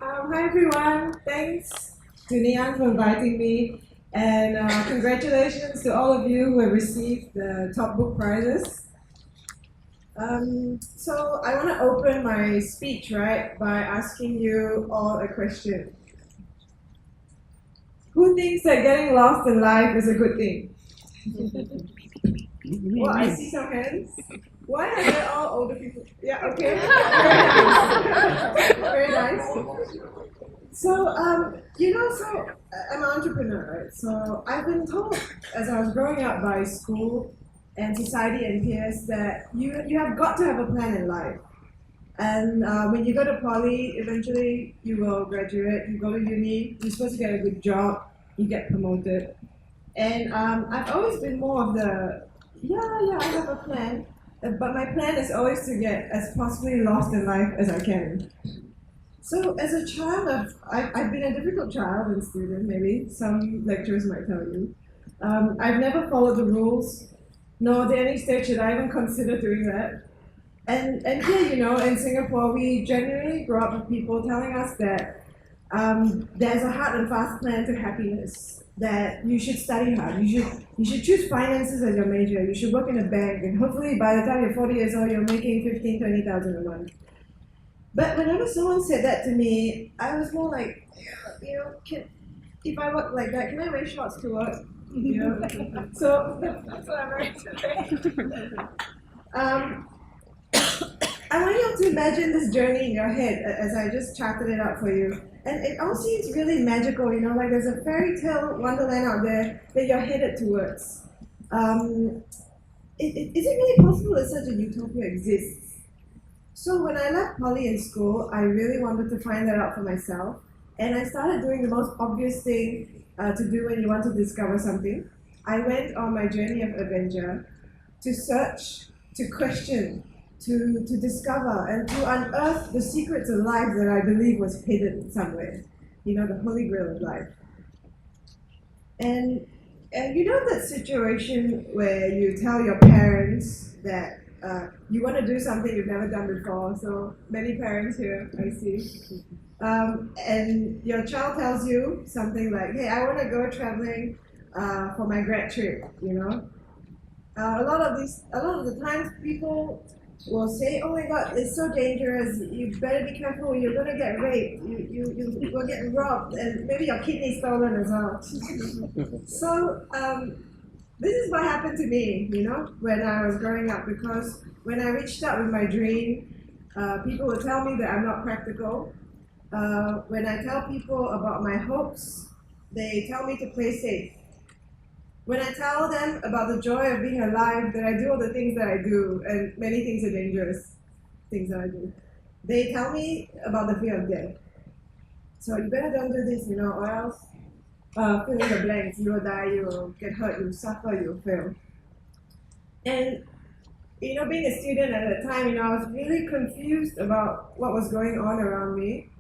Hi everyone, thanks to Ngee Ann for inviting me, and congratulations to all of you who have received the top book prizes. So I want to open my speech, right, by asking you all a question. Who thinks that getting lost in life is a good thing? Well, I see some hands. Why are they all older people? Yeah, okay. Very nice. So, I'm an entrepreneur, right? So I've been told as I was growing up by school and society and peers that you have got to have a plan in life. And when you go to poly, eventually you will graduate, you go to uni, you're supposed to get a good job, you get promoted. And I've always been more of yeah, I have a plan. But my plan is always to get as possibly lost in life as I can. So, as a child, I've been a difficult child and student, maybe some lecturers might tell you. I've never followed the rules, nor at any stage should I even consider doing that. And here, in Singapore, we generally grow up with people telling us that there's a hard and fast plan to happiness, that you should study hard, you should choose finances as your major, you should work in a bank, and hopefully by the time you're 40 years old, you're making 15, 20,000 a month. But whenever someone said that to me, I was more like, if I work like that, can I wear shorts to work? So that's what I'm wearing today. Um, I want you all to imagine this journey in your head as I just charted it out for you. And it all seems really magical, like there's a fairy tale wonderland out there that you're headed towards. Is it really possible that such a utopia exists? So when I left poly in school, I really wanted to find that out for myself. And I started doing the most obvious thing to do when you want to discover something. I went on my journey of adventure to search, to question, to discover, and to unearth the secrets of life that I believe was hidden somewhere. The holy grail of life. And that situation where you tell your parents that you want to do something you've never done before. So many parents here, I see. And your child tells you something like, "Hey, I want to go traveling for my grad trip." A lot of the times people will say, "Oh my God, it's so dangerous. You better be careful. You're gonna get raped. You will get robbed, and maybe your kidney stolen as well." So. This is what happened to me, when I was growing up, because when I reached out with my dream, people would tell me that I'm not practical. When I tell people about my hopes, they tell me to play safe. When I tell them about the joy of being alive, that I do all the things that I do, and many things are dangerous, things that I do, they tell me about the fear of death. So you better don't do this, or else fill in the blanks. You will die, you will get hurt, you will suffer, you will fail. And being a student at the time, I was really confused about what was going on around me.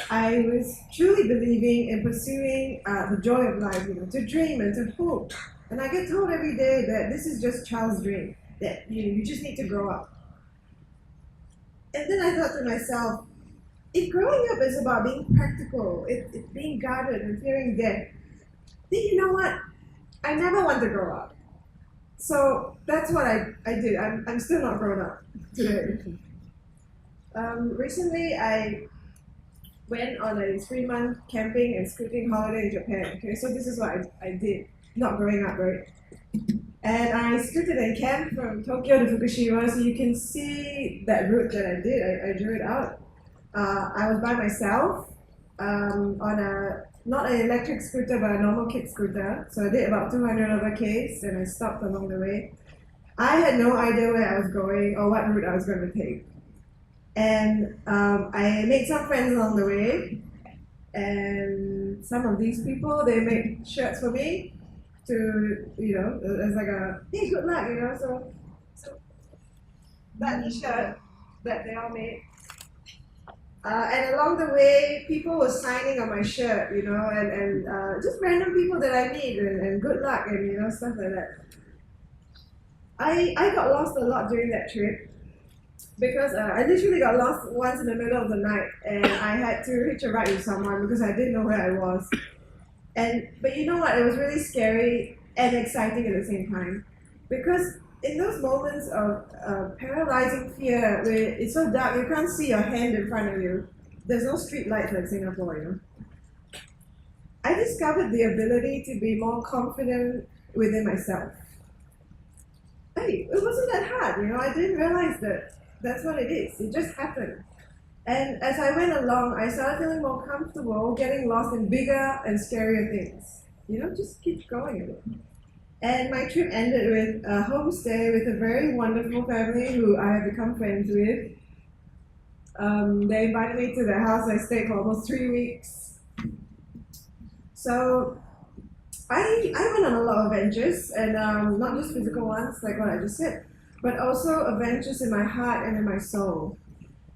I was truly believing in pursuing the joy of life, to dream and to hope. And I get told every day that this is just child's dream, that you just need to grow up. And then I thought to myself, if growing up is about being practical, it's being guarded and fearing death, then you know what? I never want to grow up. So that's what I did. I'm still not grown up today. Recently, I went on a 3-month camping and scouting holiday in Japan. Okay, so this is what I did, not growing up, right? And I scouted and camped from Tokyo to Fukushima, so you can see that route that I did. I drew it out. I was by myself on not an electric scooter, but a normal kid scooter. So I did about 200 over Ks, and I stopped along the way. I had no idea where I was going or what route I was going to take. And I made some friends along the way. And some of these people, they made shirts for me to, it's like hey, good luck, So that shirt that they all made. And along the way, people were signing on my shirt, and just random people that I meet, and good luck, and stuff like that. I got lost a lot during that trip because I literally got lost once in the middle of the night. and I had to hitch a ride with someone because I didn't know where I was. But you know what? It was really scary and exciting at the same time, because in those moments of paralyzing fear, where it's so dark you can't see your hand in front of you, there's no street lights like Singapore, you know. I discovered the ability to be more confident within myself. Hey, it wasn't that hard, you know. I didn't realize that that's what it is. It just happened. And as I went along, I started feeling more comfortable getting lost in bigger and scarier things. You know, just keep going at it. And my trip ended with a homestay with a very wonderful family who I have become friends with. They invited me to their house. I stayed for almost 3 weeks. So I went on a lot of adventures, and not just physical ones, like what I just said, but also adventures in my heart and in my soul.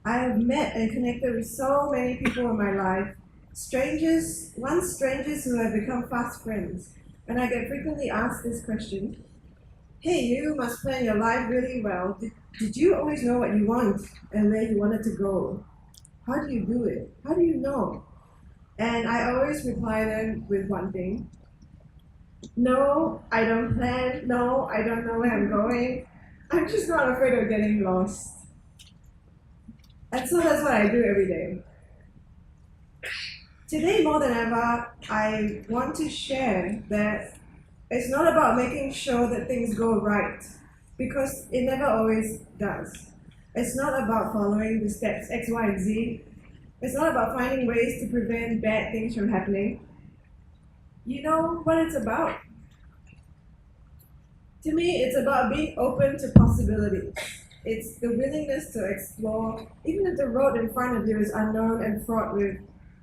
I have met and connected with so many people in my life, once strangers who have become fast friends. And I get frequently asked this question: hey, you must plan your life really well. Did you always know what you want and where you wanted to go? How do you do it? How do you know? And I always reply them with one thing: no, I don't plan. No, I don't know where I'm going. I'm just not afraid of getting lost. And so that's what I do every day. Today, more than ever, I want to share that it's not about making sure that things go right, because it never always does. It's not about following the steps X, Y, and Z. It's not about finding ways to prevent bad things from happening. You know what it's about? To me, it's about being open to possibilities. It's the willingness to explore, even if the road in front of you is unknown and fraught with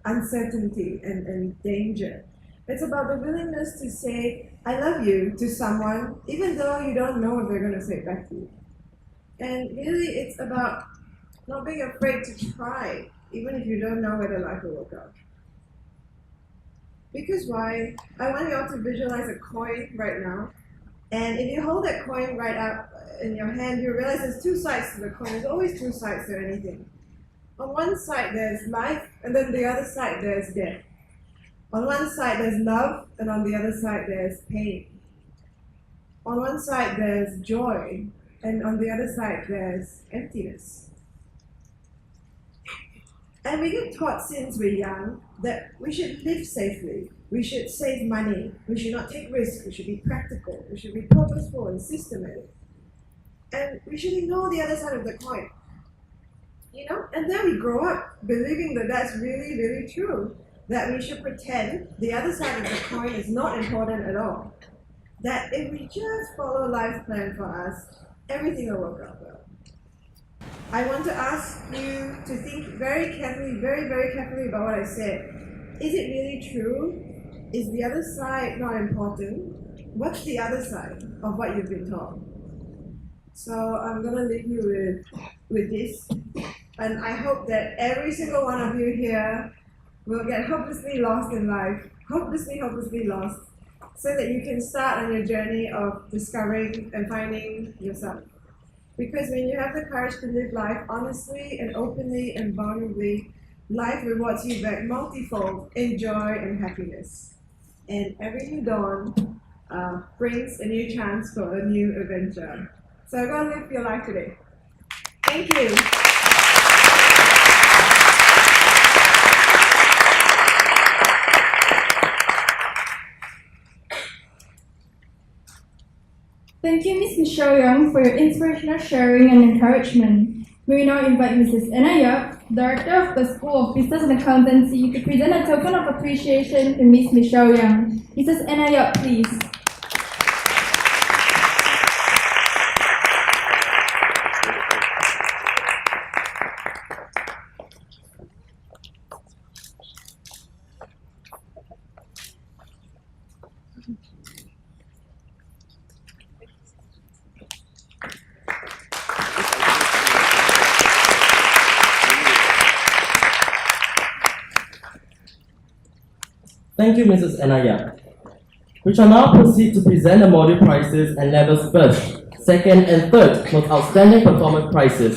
uncertainty and danger. It's about the willingness to say, I love you to someone, even though you don't know if they're going to say it back to you. And really, it's about not being afraid to try, even if you don't know whether life will work out. Because why? I want you all to visualize a coin right now. And if you hold that coin right up in your hand, you realize there's two sides to the coin. There's always two sides to anything. On one side, there's life, and then the other side, there's death. On one side, there's love, and on the other side, there's pain. On one side, there's joy, and on the other side, there's emptiness. And we get taught since we're young that we should live safely, we should save money, we should not take risks, we should be practical, we should be purposeful and systematic. And we should ignore the other side of the coin. You know, and then we grow up believing that that's really, really true. That we should pretend the other side of the coin is not important at all. That if we just follow life's plan for us, everything will work out well. I want to ask you to think very carefully, very, very carefully about what I said. Is it really true? Is the other side not important? What's the other side of what you've been taught? So I'm going to leave you with this. And I hope that every single one of you here will get hopelessly lost in life, hopelessly lost, so that you can start on your journey of discovering and finding yourself. Because when you have the courage to live life honestly and openly and vulnerably, life rewards you back multifold in joy and happiness. And every new dawn brings a new chance for a new adventure. So go live your life today. Thank you. Thank you, Ms. Michelle Young, for your inspirational sharing and encouragement. May we now invite Mrs. Anna Yap, Director of the School of Business and Accountancy, to present a token of appreciation to Ms. Michelle Young. Mrs. Anna Yap, please. Thank you, Mrs. Anaya. We shall now proceed to present the module prizes and levels first, second, and third most outstanding performance prizes.